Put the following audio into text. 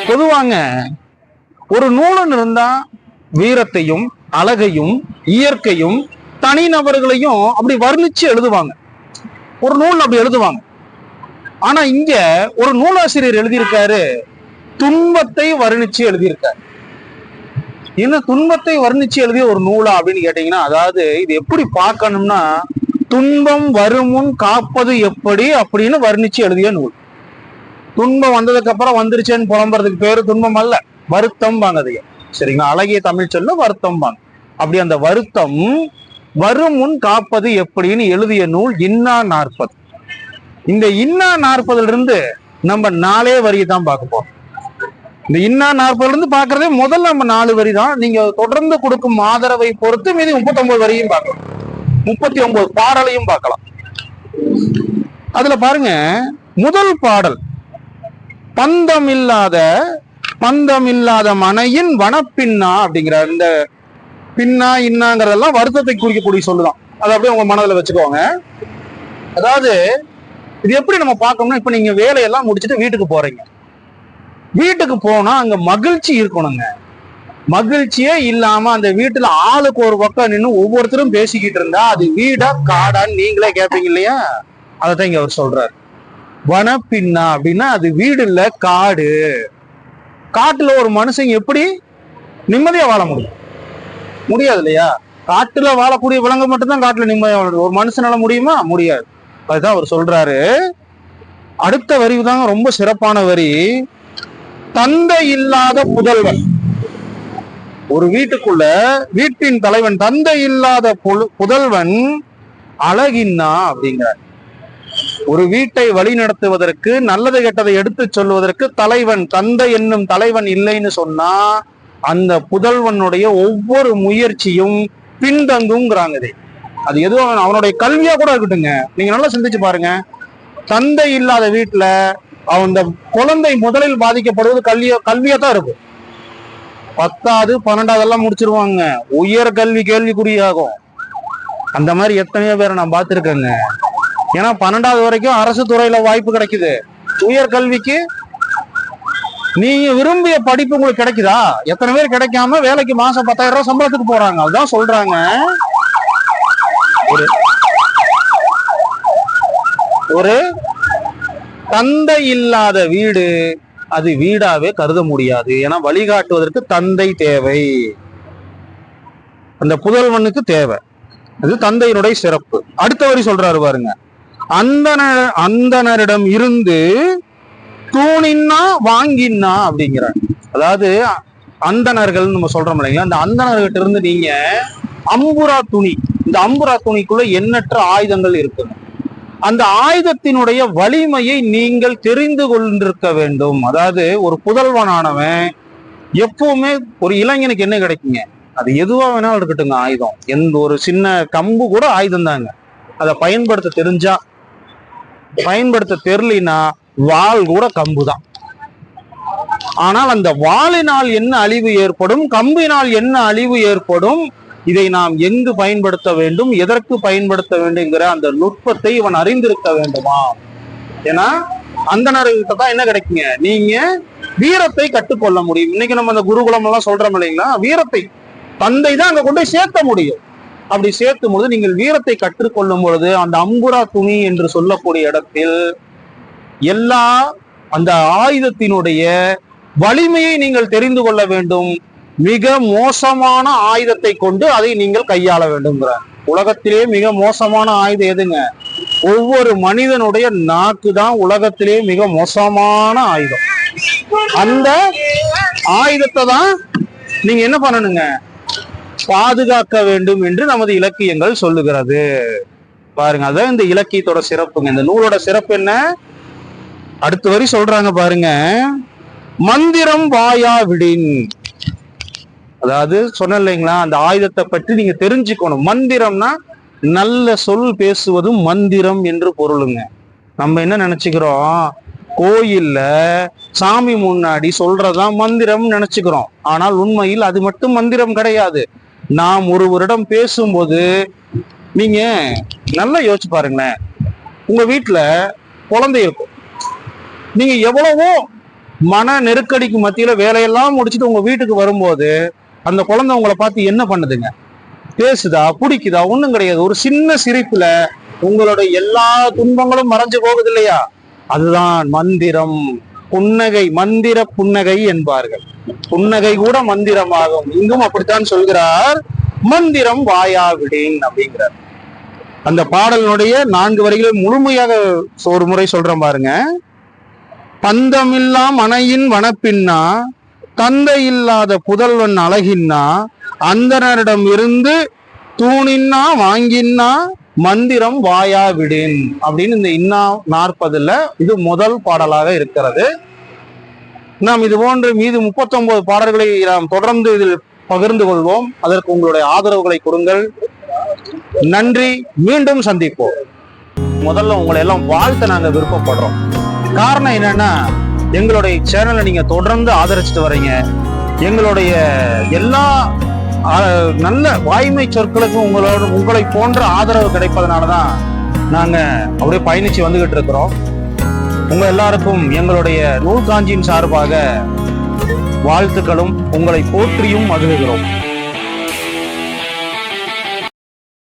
பொதுவாங்க ஒரு நூலன் இருந்தா வீரத்தையும் அழகையும் இயற்கையும் தனிநபர்களையும் அப்படி வர்ணிச்சு எழுதுவாங்க. ஒரு நூல் அப்படி எழுதுவாங்க. ஆனா இங்க ஒரு நூலாசிரியர் எழுதியிருக்காரு, துன்பத்தை வர்ணிச்சு எழுதியிருக்காரு. என்ன துன்பத்தை வர்ணிச்சு எழுதிய ஒரு நூலா அப்படின்னு கேட்டீங்கன்னா, அதாவது இது எப்படி பார்க்கணும்னா, துன்பம் வருமுன் காப்பது எப்படி அப்படின்னு வர்ணிச்சு எழுதிய நூல். துன்பம் வந்ததுக்கு அப்புறம் வந்துருச்சேன்னு புலம்புறதுக்கு பேரு துன்பம் அல்ல, வருத்தம் வாங்கது. சரிங்களா? அழகிய தமிழ் சொல்ல வருத்தம் வாங்க. அப்படி அந்த வருத்தம் வருமுன் காப்பது எப்படின்னு எழுதிய நூல் இன்னா 40. இந்த இன்னா 40 இருந்து நம்ம 4 வரி தான் பார்க்க போறோம். இந்த இன்னா 40 இருந்து பாக்குறதே முதல்ல நம்ம 4 வரி தான். நீங்க தொடர்ந்து கொடுக்கும் ஆதரவை பொறுத்து மீதி 39 வரியும் பார்க்கலாம், 39 பாடலையும் பார்க்கலாம். அதுல பாருங்க, முதல் பாடல் பந்தமில்லாத மனையின் வனப்பின்னா அப்படிங்கிற இந்த பின்னா இன்னாங்கிறதெல்லாம் வருத்தத்தை குறிக்கக்கூடிய சொல்லுதான். அதை அப்படியே உங்க மனதில் வச்சுக்கோங்க. அதாவது இது எப்படி நம்ம பார்க்கணும்னா, இப்ப நீங்க வேலையெல்லாம் முடிச்சுட்டு வீட்டுக்கு போறீங்க. வீட்டுக்கு போனா அங்க மகிழ்ச்சி இருக்கணுங்க. மகிழ்ச்சியே இல்லாம அந்த வீட்டுல ஆளுக்கு ஒரு பக்கம் நின்று ஒவ்வொருத்தரும் பேசிக்கிட்டு இருந்தா அது வீடா காடான்னு நீங்களே கேட்பீங்க இல்லையா? அதைத்தான் இங்க அவர் சொல்றாரு. வனப்பின்னா அப்படின்னா அது வீடு இல்ல, காடு. காட்டுல ஒரு மனுஷன் எப்படி நிம்மதியா வாழ முடியாது இல்லையா? காட்டுல வாழக்கூடிய விலங்கு மட்டும்தான் காட்டுல நிம்மதியா வாழ முடியும். ஒரு மனுஷனால முடியுமா? முடியாது. அதுதான் அவர் சொல்றாரு. அடுத்த வரி தாங்க ரொம்ப சிறப்பான வரி. தந்தை இல்லாத புதல்வன். ஒரு வீட்டுக்குள்ள வீட்டின் தலைவன் தந்தை இல்லாத புதல்வன் அழகின்னா அப்படிங்கிறார். ஒரு வீட்டை வழி நடத்துவதற்கு, நல்லது கெட்டதை எடுத்து சொல்வதற்கு தலைவன், தந்தை என்னும் தலைவன் இல்லைன்னு சொன்னா அந்த புதல்வனுடைய ஒவ்வொரு முயற்சியும் பின்தங்குங்கிறாங்க. அது எதுவும் அவனுடைய கல்வியா கூட இருக்கட்டுங்க. நீங்க நல்லா சிந்திச்சு பாருங்க. தந்தை இல்லாத வீட்டுல அந்த குழந்தை முதலில் பாதிக்கப்படுவது கல்வியா தான் இருக்கும். 10வது 12வது எல்லாம் முடிச்சிருவாங்க, உயர் கல்வி கேள்விக்குறியாகும். அந்த மாதிரி எத்தனையோ பேரை நான் பார்த்திருக்கேங்க. ஏன்னா 12வது வரைக்கும் அரசு துறையில வாய்ப்பு கிடைக்குது. உயர் கல்விக்கு நீங்க விரும்பிய படிப்பு உங்களுக்கு கிடைக்குதா? எத்தனை பேர் கிடைக்காம வேலைக்கு மாசம் 10,000 ரூபாய் சம்பளத்துக்கு போறாங்க. அதுதான் சொல்றாங்க, ஒரு தந்தை இல்லாத வீடு அது வீடாவே கருத முடியாது. ஏன்னா வழிகாட்டுவதற்கு தந்தை தேவை, அந்த புதல்வனுக்கு தேவை. அது தந்தையினுடைய சிறப்பு. அடுத்த வரி சொல்றாரு பாருங்க. அந்தனரிடம் இருந்து தூணின்னா வாங்கினா அப்படிங்கிறார். அதாவது அந்தணர்கள் நம்ம சொல்றோம் இல்லைங்களா, அந்த அந்தணர்கிட்ட இருந்து நீங்க அம்புரா துணி, இந்த அம்புரா துணிக்குள்ள எண்ணற்ற ஆயுதங்கள் இருக்கு. அந்த ஆயுதத்தினுடைய வலிமையை நீங்கள் தெரிந்து கொண்டிருக்க வேண்டும். அதாவது ஒரு புதல்வனானவன் எப்பவுமே, ஒரு இளைஞனுக்கு என்ன கிடைக்குங்க, அது எதுவா வேணாலும் இருக்கட்டுங்க ஆயுதம். எந்த ஒரு சின்ன கம்பு கூட ஆயுதம் தாங்க. அதை பயன்படுத்த தெரிஞ்சா, பயன்படுத்த தெரியலனா வாள் கூட கம்பு தான். ஆனால் அந்த வாளினால் என்ன அழிவு ஏற்படும், கம்பினால் என்ன அழிவு ஏற்படும், இதை நாம் எங்கு பயன்படுத்த வேண்டும், எதற்கு பயன்படுத்த வேண்டும்ங்கிற அந்த நுட்பத்தை இவன் அறிந்திருக்க வேண்டுமா? ஏன்னா அந்தணர்கிட்ட தான் என்ன கிடைக்குங்க, நீங்க வீரத்தை கற்றுக்கொள்ள முடியும். இன்னைக்கு நம்ம அந்த குருகுலம் எல்லாம் சொல்றோம் இல்லைங்களா, வீரத்தை தந்தை தான் அங்க கொண்டு சேர்த்த முடியும். அப்படி சேர்த்தும் பொழுது நீங்கள் வீரத்தை கற்றுக்கொள்ளும் பொழுது அந்த அம்புரா துணி என்று சொல்லக்கூடிய இடத்தில் எல்லா அந்த ஆயுதத்தினுடைய வலிமையை நீங்கள் தெரிந்து கொள்ள வேண்டும். மிக மோசமான ஆயுதத்தை கொண்டு அதை நீங்கள் கையாள வேண்டும்ங்கிற. உலகத்திலே மிக மோசமான ஆயுதம் எதுங்க? ஒவ்வொரு மனிதனுடைய நாக்கு தான் உலகத்திலே மிக மோசமான ஆயுதம். அந்த ஆயுதத்தை தான் நீங்க என்ன பண்ணணுங்க, பாதுகாக்க வேண்டும் என்று நமது இலக்கியங்கள் சொல்லுகிறது. பாருங்க, அதான் இந்த இலக்கியத்தோட சிறப்புங்க. இந்த நூலோட சிறப்பு என்ன? அடுத்த வரி சொல்றாங்க பாருங்க. மந்திரம் வாயா விடின். அதாவது சொன்ன இல்லைங்களா, அந்த ஆயுதத்தை பற்றி நீங்க தெரிஞ்சுக்கணும். மந்திரம்னா நல்ல சொல் பேசுவதும் மந்திரம் என்று பொருளுங்க. நம்ம என்ன நினைச்சுக்கிறோம், கோயில்ல சாமி முன்னாடி சொல்றதான் மந்திரம் நினைச்சுக்கிறோம். ஆனால் உண்மையில் அது மட்டும் மந்திரம் கிடையாது. நாம் ஒருவரிடம் பேசும்போது நீங்க நல்லா யோசிச்சு பாருங்களேன். உங்க வீட்டுல குழந்தை இருக்கும், நீங்க எவ்வளவோ மன நெருக்கடிக்கு மத்தியில வேலையெல்லாம் முடிச்சுட்டு உங்க வீட்டுக்கு வரும்போது அந்த குழந்தை உங்களை பார்த்து என்ன பண்ணுதுங்க? பேசுதா, பிடிக்குதா? ஒண்ணும் கிடையாது. ஒரு சின்ன சிரிப்புல உங்களுடைய எல்லா துன்பங்களும் மறைஞ்சு போகுது இல்லையா? அதுதான் மந்திரம். புன்னகை, மந்திர புன்னகை என்பார்கள். புன்னகை கூட மந்திரமாகும். இங்கும் அப்படித்தான் சொல்கிறார், மந்திரம் வாயாவிடேன் அப்படிங்கிறார். அந்த பாடலினுடைய 4 வரிகளை முழுமையாக ஒரு முறை சொல்றேன் பாருங்க. பந்தமில்லா மனையின் வனப்பின்னா, தந்தை இல்லாத புதல்வன் அழகின்னா, அந்தனரிடம் இருந்து தூணின்னா வாங்கின்னா, மந்திரம் வாயா விடேன் அப்படின்னு இந்த இன்னா 40ல இது முதல் பாடலாக இருக்கிறது. நாம் இது போன்று மீது 39 பாடல்களை நாம் தொடர்ந்து இதில் பகிர்ந்து கொள்வோம். அதற்கு உங்களுடைய ஆதரவுகளை கொடுங்கள். நன்றி. மீண்டும் சந்திப்போம். முதல்ல உங்களை எல்லாம் வாழ்த்த நாங்க விருப்பப்படுறோம். காரணம் என்னன்னா, எங்களுடைய சேனலை நீங்க தொடர்ந்து ஆதரிச்சுட்டு வரீங்க. எங்களுடைய எல்லா நல்ல வாய்மை சொற்களுக்கும் உங்களை போன்ற ஆதரவு கிடைப்பதனாலதான் நாங்க அப்படியே பயணிச்சு வந்துகிட்டு இருக்கிறோம். உங்க எல்லாருக்கும் எங்களுடைய நூல் காஞ்சியின் சார்பாக வாழ்த்துக்களும் உங்களை போற்றியும் மகிழ்கிறோம்.